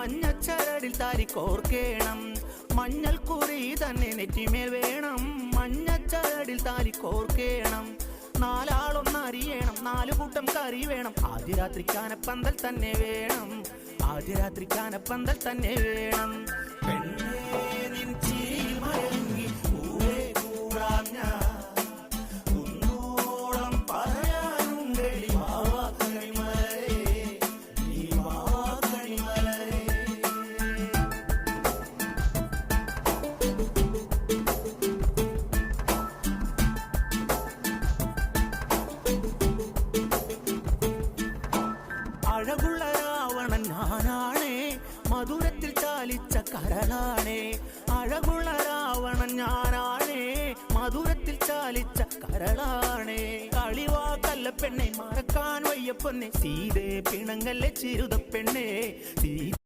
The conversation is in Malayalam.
മഞ്ഞച്ചരടിൽ താരി കോർക്കേണം, മഞ്ഞൾ കുറി തന്നെ നെറ്റിമേൽ വേണം. മഞ്ഞച്ചരടിൽ താരി കോർക്കേണം, നാലാളൊന്നറിയണം, 4 കൂട്ടം കറി വേണം. ആദ്യ രാത്രി കാനപ്പന്തൽ തന്നെ വേണം, ആദ്യ രാത്രി കാനപ്പന്തൽ തന്നെ വേണം. പെണ്ണേ നിൻ ചിരിയിൽ മയങ്ങി പൂവേ കൂടാം ഞാൻ, കുന്നോളം പറയാനുണ്ടെടി വാവാ കണിമലരേ, നീ വാവാ കണിമലരേ. അഴകുള്ള രാവണൻ ഞാനാണേ, മധുരത്തിൽ ചാലിച്ച കരളാണേ. അഴകുള്ള രാവണൻ ഞാനാണേ, മധുരത്തിൽ ചാലിച്ച കരളാണേ. കളിവാക്കല്ല പെണ്ണെ, മറക്കാൻ വയ്യ പൊന്നെ, സീതേ പിണങ്ങല്ലേ ചിരുത പെണ്ണെ, സീത